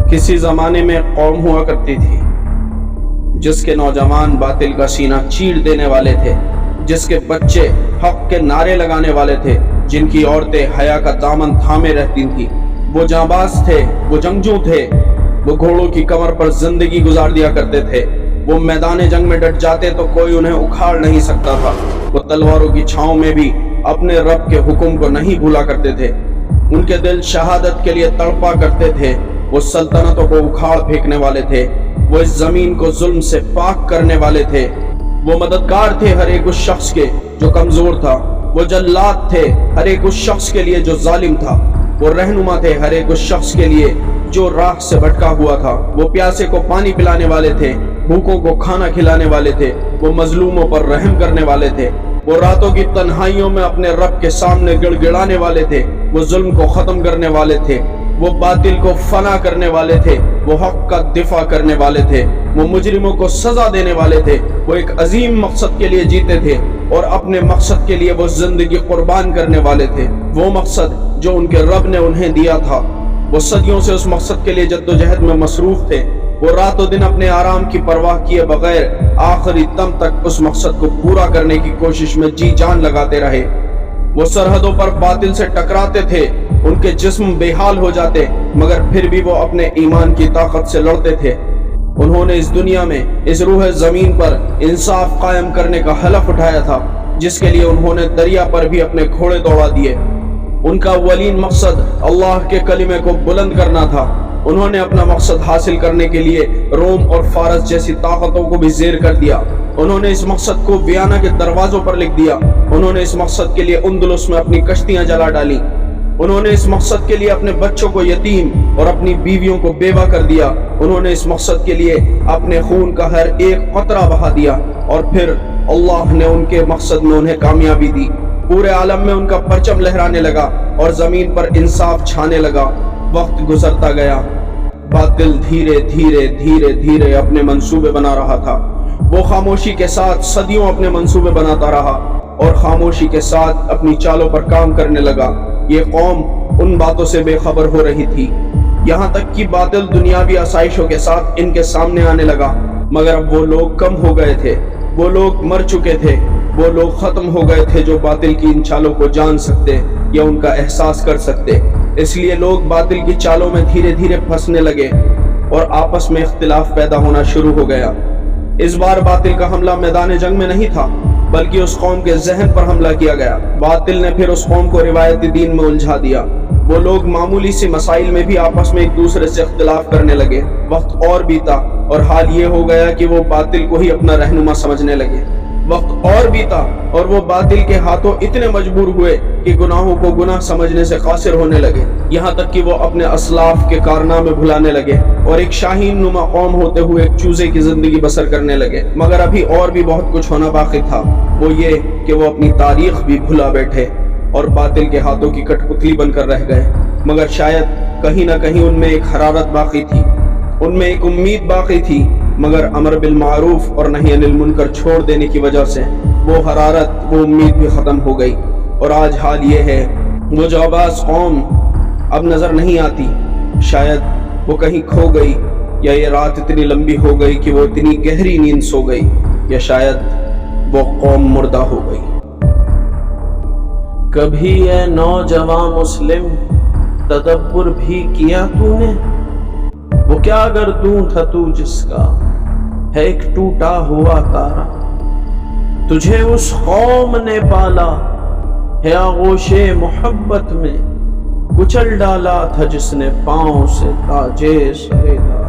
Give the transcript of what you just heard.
किसी ज़माने में कौम हुआ करती थी जिसके नौजवान बातिल का सीना चीर देने वाले थे, जिसके बच्चे हक के नारे लगाने वाले थे, जिनकी औरतें हया का दामन थामे रहती थीं। वो जांबाज थे, वो जंगजू थे, वो घोड़ों की कमर पर जिंदगी गुजार दिया करते थे। वो मैदान जंग में डट जाते तो कोई उन्हें उखाड़ नहीं सकता था। वो तलवारों की छांव में भी अपने रब के हुक्म को नहीं भूला करते थे। उनके दिल शहादत के लिए तड़पा करते थे। वो सल्तनतों को उखाड़ फेंकने वाले थे। वो इस जमीन को जुल्म से पाक करने वाले थे। वो मददगार थे हर एक उस शख्स के जो कमजोर था। वो जल्लाद थे हर एक उस शख्स के लिए जो जालिम था। वो रहनुमा थे हर एक उस शख्स के लिए जो राह से भटका हुआ था। वो प्यासे को पानी पिलाने वाले थे, भूखों को खाना खिलाने वाले थे। वो मजलूमों पर रहम करने वाले थे। वो रातों की तन्हाइयों में अपने रब के सामने गिड़गिड़ाने वाले थे। वो जुल्म को खत्म करने वाले थे। वो बातिल को फना करने वाले थे। वो हक का दिफा करने वाले थे। वो मुजरिमों को सजा देने वाले थे। वो एक अजीम मकसद के लिए जीते थे और अपने मकसद के लिए वो जिंदगी कुर्बान करने वाले थे। वो मकसद जो उनके रब ने उन्हें दिया था। वो सदियों से उस मकसद के लिए जद्दोजहद में मसरूफ थे। वो रातों दिन अपने आराम की परवाह किए बगैर आखिरी दम तक उस मकसद को पूरा करने की कोशिश में जी जान लगाते रहे। वो सरहदों पर बातिल से टकराते थे, उनके जिस्म बेहाल हो जाते, मगर फिर भी वो अपने ईमान की ताकत से लड़ते थे। उन्होंने इस दुनिया में इस रूह जमीन पर इंसाफ कायम करने का हलफ उठाया था, जिसके लिए उन्होंने दरिया पर भी अपने घोड़े दौड़ा दिए। उनका वलीन मकसद अल्लाह के कलिमे को बुलंद करना था। उन्होंने अपना मकसद हासिल करने के लिए रोम और फारस जैसी ताकतों को भी ज़ेर कर दिया। उन्होंने इस मकसद को वियना के दरवाजों पर लिख दिया। उन्होंने इस मकसद के लिए उंदुलुस में अपनी कश्तियां जला डाली। उन्होंने इस मकसद के लिए अपने बच्चों को यतीम और अपनी बीवियों को बेवा कर दिया। उन्होंने इस मकसद के लिए अपने खून का हर एक कतरा बहा दिया और फिर अल्लाह ने उनके मकसद में उन्हें कामयाबी दी। पूरे आलम में उनका परचम लहराने लगा और जमीन पर इंसाफ छाने लगा। वक्त गुजरता गया, बातिल धीरे धीरे धीरे धीरे अपने मंसूबे बना रहा था। वो खामोशी के साथ सदियों अपने मंसूबे बनाता रहा और खामोशी के साथ अपनी चालों पर काम करने लगा। ये कौम उन बातों से बेखबर हो रही थी, यहाँ तक कि बातिल दुनियावी आसाइशों के साथ इनके सामने आने लगा। मगर अब वो लोग कम हो गए थे, वो लोग मर चुके थे, वो लोग खत्म हो गए थे जो बातिल की इन चालों को जान सकते या उनका एहसास कर सकते। इसलिए लोग बातिल की चालों में धीरे धीरे फंसने लगे और आपस में इख्तिलाफ पैदा होना शुरू हो गया। इस बार बातिल का हमला मैदान जंग में नहीं था, बल्कि उस कौम के जहन पर हमला किया गया। बातिल ने फिर उस कौम को रिवायती दीन में उलझा दिया। वो लोग मामूली सी मसाइल में भी आपस में एक दूसरे से इख्तिलाफ करने लगे। वक्त और बीता और हाल ये हो गया कि वो बातिल को ही अपना रहनुमा समझने लगे। वक्त और बीता और वो बातिल के हाथों इतने मजबूर हुए कि गुनाहों को गुनाह समझने से कासिर होने लगे, यहाँ तक कि वो अपने असलाफ के कारनामे भुलाने लगे और एक शाहीन नुमा कौम होते हुए एक चूजे की जिंदगी बसर करने लगे। मगर अभी और भी बहुत कुछ होना बाकी था। वो ये कि वो अपनी तारीख भी भुला बैठे और बातिल के हाथों की कठपुतली बनकर रह गए। मगर शायद कहीं ना कहीं उनमें एक हरारत बाकी थी, उनमें एक उम्मीद बाकी थी। मगर अमर बिल मारूफ और नही अनिल मुनकर छोड़ देने की वजह से वो हरारत, वो उम्मीद भी खत्म हो गई। और आज हाल ये है, वो जाबाज कौम अब नजर नहीं आती। शायद वो कहीं खो गई, या ये रात इतनी लंबी हो गई कि वो इतनी गहरी नींद सो गई, या शायद वो कौम मुर्दा हो गई। कभी ए नौजवान मुस्लिम तदब्बुर भी किया तूने? वो क्या गर्दूं था तू जिसका है एक टूटा हुआ तारा। तुझे उस कौम ने पाला है आगोशे मोहब्बत में, कुचल डाला था जिसने पांव से ताजे सरेदार।